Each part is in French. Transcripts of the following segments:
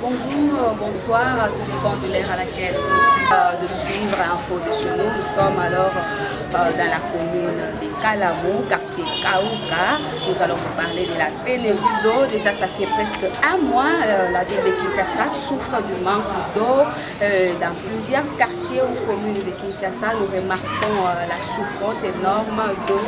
Bonjour, bonsoir, tout dépend de l'ère à laquelle vous de suivre Info de chez nous. Nous sommes alors dans la commune de Kalamo, quartier Kaouka. Nous allons vous parler de la pénurie d'eau. Déjà, ça fait presque un mois, la ville de Kinshasa souffre du manque d'eau. Dans plusieurs quartiers ou communes de Kinshasa, nous remarquons la souffrance énorme d'eau.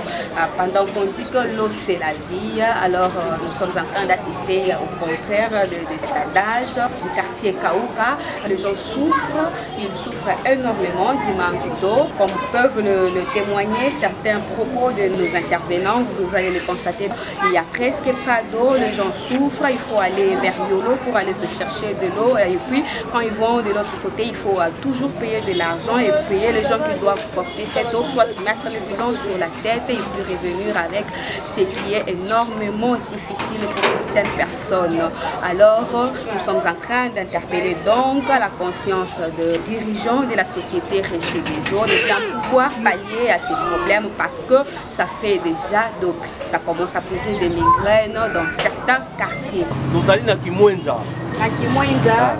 Pendant qu'on dit que l'eau c'est la vie, alors nous sommes en train d'assister au contraire de cet adage du quartier Kaouka. Les gens souffrent, ils souffrent énormément du manque d'eau, comme peuvent le témoigner certains propos de nos intervenants. Vous allez le constater, il n'y a presque pas d'eau, les gens souffrent, il faut aller vers Yolo pour aller se chercher de l'eau, et puis quand ils vont de l'autre côté, il faut toujours payer de l'argent et payer les gens qui doivent porter cette eau, soit mettre le bidon sur la tête et puis revenir avec ce qui est énormément difficile pour certaines personnes. Alors, nous sommes en train d'interpeller donc la conscience des dirigeants de la société Régie des eaux de pouvoir pallier à ces problèmes parce que ça fait déjà donc ça commence à poser des migraines dans certains quartiers. Nous allons à Kimwenza. À Kimwenza,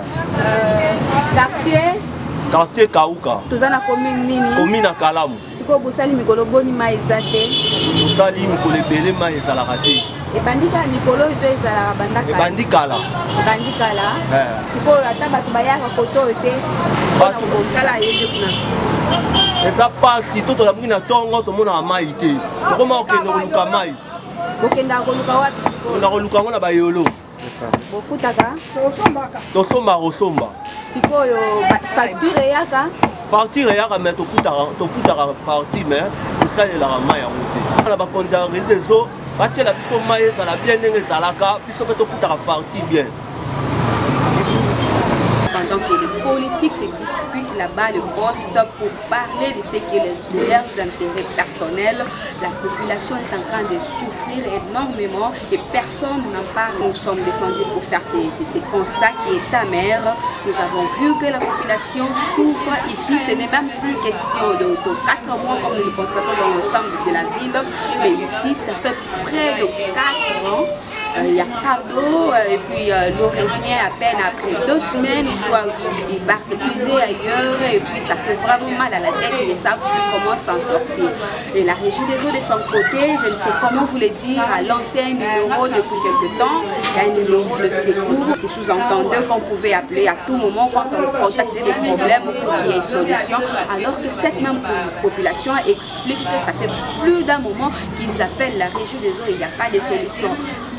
quartier Kaouka. Tous en commune nini? Commune à Kalamo. Siko busali mikolo boni maizate. Busali mikolo ebele maizala kati. Ebandika mikolo ito ezala bandaka. Ebandikala. Ebandikala. Siko ata bato bayaka koto ete. Bana kokala yende kuna. Eza pasi to la muna tongo to mona mai te. To koma okende koluka mai. Okenda koluka wapi? Na koluka ngona ba yolo. Bofutaka? Tosomba rosomba. Sikoyo facture yaka? Facture yaka mais to futaka facture mais ça est la mai ya moté. Na ba konta des eaux, batie la biso mai ezala bien ndenge ezalaka, biso to futaka facture bien. Pendant que les politiques se disputent là-bas le poste pour parler de ce qui est de leurs intérêts personnels, la population est en train de souffrir énormément et personne n'en parle. Nous sommes descendus pour faire ces constats qui est amer. Nous avons vu que la population souffre. Ici, ce n'est même plus question de 4 mois comme nous le constatons dans l'ensemble de la ville, mais ici, ça fait près de 4 ans. Il n'y a pas d'eau et puis l'eau revient à peine après 2 semaines, soit ils partent puiser ailleurs et puis ça fait vraiment mal à la tête, ils ne savent plus comment s'en sortir. Et la régie des eaux de son côté, je ne sais comment vous le dire, a lancé un numéro depuis quelque temps, il y a un numéro de secours qui sous-entendait qu'on pouvait appeler à tout moment quand on contactait des problèmes pour qu'il y ait une solution, alors que cette même population explique que ça fait plus d'un moment qu'ils appellent la régie des eaux et il n'y a pas de solution.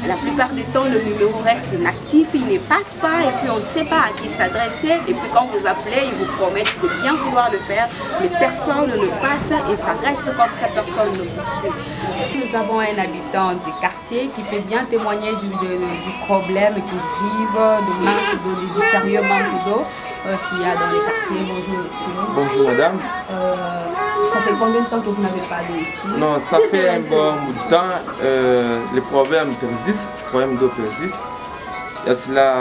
La plupart du temps, le numéro reste inactif, il ne passe pas et puis on ne sait pas à qui s'adresser. Et puis quand vous appelez, ils vous promettent de bien vouloir le faire, mais personne ne passe et ça reste comme ça, personne ne poursuit. Nous avons un habitant du quartier qui peut bien témoigner du problème qu'ils vivent, du manque d'eau, du sérieux manque d'eau qu'il y a dans les quartiers. Bonjour monsieur. Bonjour madame. Ça fait combien de temps que vous n'avez pas d'eau ici? Non, ça fait un bon bout de temps. Les problèmes persistent, les problèmes d'eau persistent. Il y a cela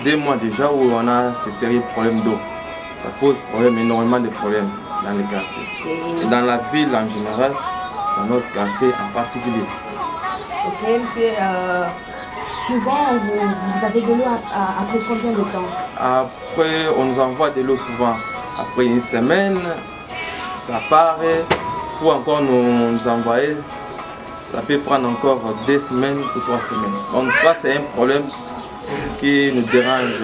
2 mois déjà où on a ces sérieux problèmes d'eau. Ça pose énormément de problèmes dans les quartiers. Et dans la ville en général, dans notre quartier en particulier. Ok, monsieur, souvent vous avez de l'eau après combien de temps? Après, on nous envoie de l'eau souvent après 1 semaine. Ça part pour encore nous envoyer, ça peut prendre encore 2 semaines ou 3 semaines. Donc c'est un problème qui nous dérange.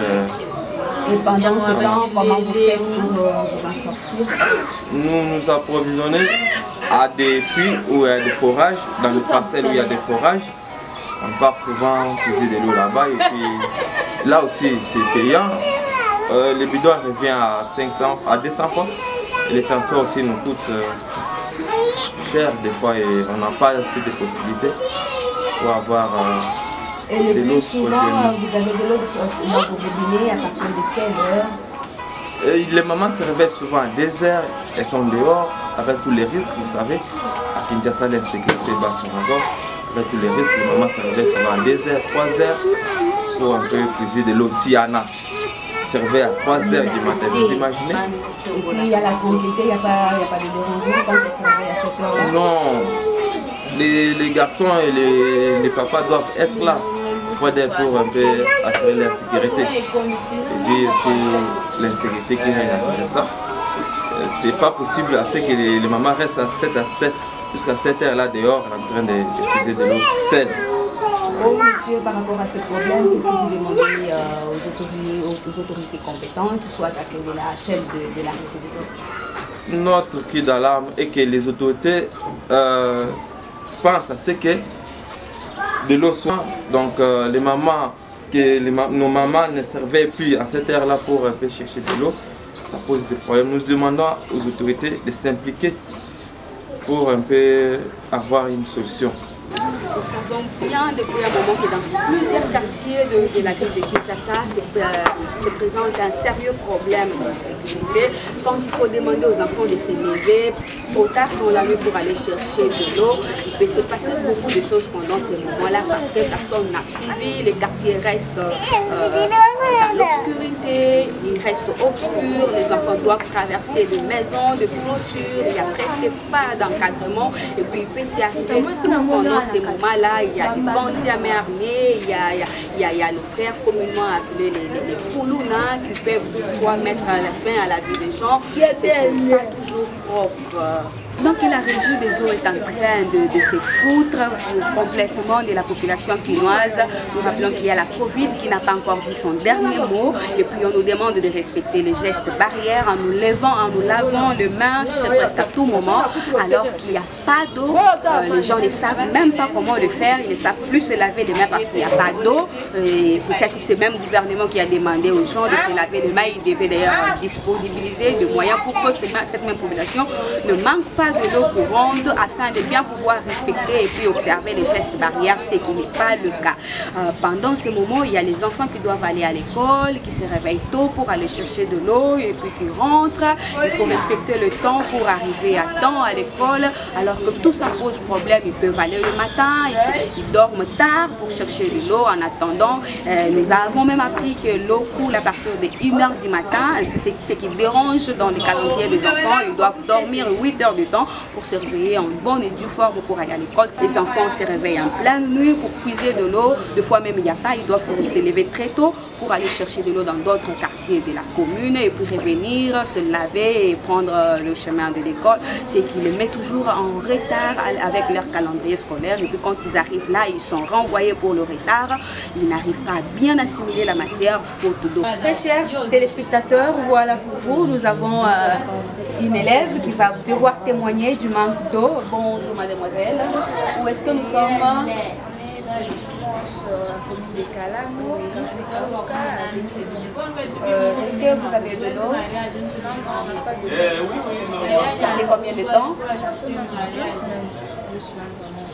Et pendant ce temps, comment vous faites pour en sortir? Nous nous approvisionnons à des puits où il y a des forages, dans les parcelles où il y a des forages. On part souvent puiser de l'eau là-bas et puis là aussi c'est payant. Le bidon revient à 500, à 200 francs. Et les transports aussi nous coûtent cher des fois et on n'a pas assez de possibilités pour avoir de l'eau. Souvent, vous avez de l'eau dans vos robinets à partir de quelle heure? Les mamans se réveillent souvent à 2 heures, elles sont dehors avec tous les risques, vous savez. À Kinshasa, l'insécurité bat son record. Avec tous les risques, les mamans se réveillent souvent à 2 heures, 3 heures pour un peu puiser de l'eau s'il y en a. Servait à 3 heures du matin, vous imaginez? Et puis il y a la tranquillité, il n'y a pas de dérangement quand elles se réveillent à cette heure-là? Non, les garçons et les papas doivent être là. auprès d'elles pour un peu assurer leur sécurité. Et puis aussi l'insécurité qui règne à côté de ça. C'est pas possible à ce que les mamans restent à 7 jusqu'à 7 heures là dehors en train d'épuiser de l'eau saine. Oh, monsieur, par rapport à ce problème, qu'est-ce que vous demandez aux autorités compétentes, soit à celle de la République? Notre cri d'alarme est que les autorités pensent à ce que de l'eau soit. Donc les mamans, nos mamans ne servaient plus à cette heure-là pour un peu chercher de l'eau. Ça pose des problèmes. Nous demandons aux autorités de s'impliquer pour un peu avoir une solution. Nous savons bien depuis un moment que dans plusieurs quartiers de la ville de Kinshasa se présente un sérieux problème de sécurité. Quand il faut demander aux enfants de se lever au tard dans la nuit pour aller chercher de l'eau, il peut se passer beaucoup de choses pendant ces moments-là parce que personne n'a suivi, les quartiers restent dans l'obscurité, ils restent obscurs, les enfants doivent traverser des maisons, des clôtures, il n'y a presque pas d'encadrement et puis il peut y arriver tout pendant ces moments-là, il y a des bandits à main armée, il y a nos frères communément appelés les Poulouna qui peuvent toutefois mettre la fin à la vie des gens, c'est pas toujours propre. Donc la régie des eaux est en train de se foutre complètement de la population quinoise. Nous rappelons qu'il y a la Covid qui n'a pas encore dit son dernier mot et puis on nous demande de respecter les gestes barrières en nous levant, en nous lavant les mains presque à tout moment alors qu'il n'y a pas d'eau. Les gens ne savent même pas comment le faire, ils ne savent plus se laver les mains parce qu'il n'y a pas d'eau. C'est même gouvernement qui a demandé aux gens de se laver les mains. Il devait d'ailleurs disponibiliser des moyens pour que cette même population ne manque pas de l'eau courante afin de bien pouvoir respecter et puis observer les gestes barrières, ce qui n'est pas le cas. Pendant ce moment, il y a les enfants qui doivent aller à l'école, qui se réveillent tôt pour aller chercher de l'eau et puis qui rentrent. Il faut respecter le temps pour arriver à temps à l'école, alors que tout ça pose problème. Ils peuvent aller le matin, ils dorment tard pour chercher de l'eau. En attendant, nous avons même appris que l'eau coule à partir de 1h du matin. C'est ce qui dérange dans les calendriers des enfants. Ils doivent dormir 8 heures de temps pour se réveiller en bonne et due forme pour aller à l'école. Les enfants se réveillent en pleine nuit pour puiser de l'eau. Des fois même il n'y a pas, ils doivent se lever très tôt pour aller chercher de l'eau dans d'autres quartiers de la commune et puis revenir, se laver et prendre le chemin de l'école. C'est qui les met toujours en retard avec leur calendrier scolaire et puis quand ils arrivent là, ils sont renvoyés pour le retard. Ils n'arrivent pas à bien assimiler la matière faute d'eau. Très chers téléspectateurs, voilà pour vous, nous avons une élève qui va devoir témoigner du manque d'eau. Bonjour mademoiselle, où est-ce que nous sommes? On est précisément sur la commune de Kalamo, est-ce que vous avez de l'eau? Non, on n'a pas de l'eau. Ça fait combien de temps? Ça fait 2 semaines. 2 semaines vraiment.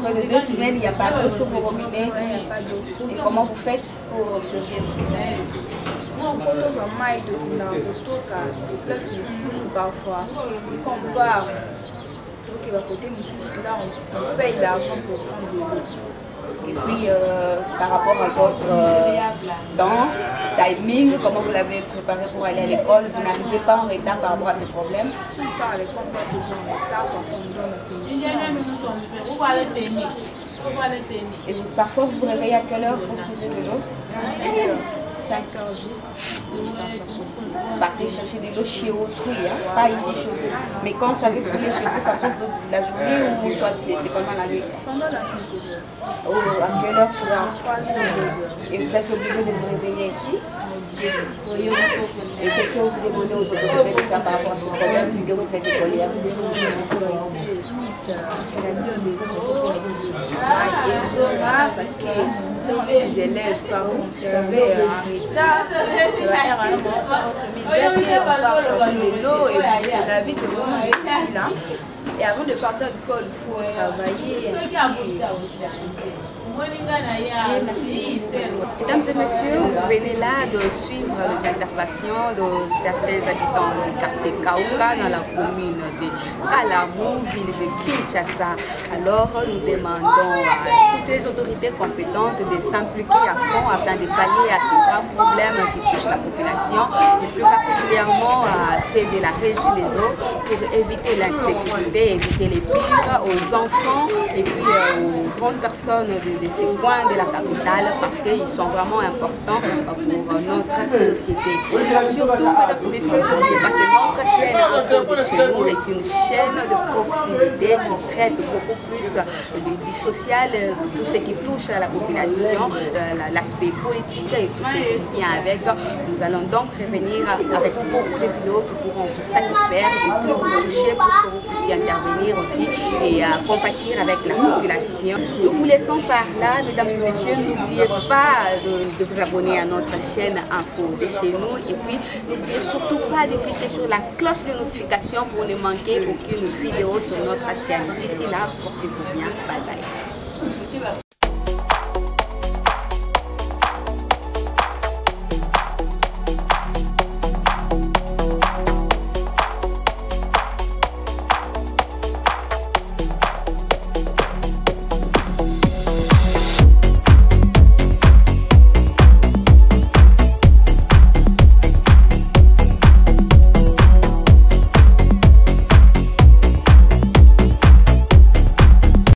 Près de 2 semaines, il n'y a pas d'eau sur vos robinets. Il n'y a pas d'eau. Et comment vous faites pour survivre? On pose en maille de la kotoka, place le sous parfois. Quand on part, donc va côté là, on paye l'argent pour prendre de l'eau. Et puis, par rapport à votre temps, timing, comment vous l'avez préparé pour aller à l'école, vous n'arrivez pas en retard par rapport à ces problèmes? Si on part à l'école, on va toujours en retard, parfois on donne la commission. Et parfois, vous vous réveillez à quelle heure pour puiser de l'eau? 5 heures. 5 heures juste, partez chercher de l'eau chez autrui, hein? Pas ici chez vous. Mais quand vous savez couler chez vous, ça prend la journée ou soit c'est pendant la nuit? Pendant la nuit toujours. Oh, à quelle heure? Vers 3 heures, 2 heures. Et vous êtes obligé de vous réveiller? Si, on est obligé de. Et qu'est-ce que vous demandez aux autorités de faire par rapport à ce problème vu que vous êtes écolière? Parce que on est des élèves, parfois on se réveille en retard, on commence à notre misère et on part chercher de l'eau et puis c'est la vie, c'est vraiment difficile. Hein? Et avant de partir à l'école, il faut travailler ainsi et la suite. Mesdames et messieurs, vous venez là de suivre les interventions de certains habitants du quartier Kauka dans la commune de Kalamo, ville de Kinshasa. Alors nous demandons à toutes les autorités compétentes de s'impliquer à fond afin de pallier à ces graves problèmes qui touchent la population et plus particulièrement à ceux de la régie des eaux pour éviter l'insécurité, éviter les pires aux enfants et puis aux grandes personnes de ces coins de la capitale parce qu'ils sont vraiment importants pour notre société. Surtout, mesdames et messieurs, n'oubliez pas que notre chaîne Info de chez nous est une chaîne de proximité qui traite beaucoup plus du social, tout ce qui touche à la population, l'aspect politique et tout ce qui vient avec. Nous allons donc revenir avec beaucoup de vidéos qui pourront vous satisfaire et puis vous toucher pour que vous puissiez intervenir aussi et compatir avec la population. Nous vous laissons par là, mesdames et messieurs. N'oubliez pas de vous abonner à notre chaîne Info de chez nous et puis n'oubliez surtout pas de cliquer sur la cloche de notification pour ne manquer aucune vidéo sur notre chaîne. D'ici là, portez-vous bien. Bye bye.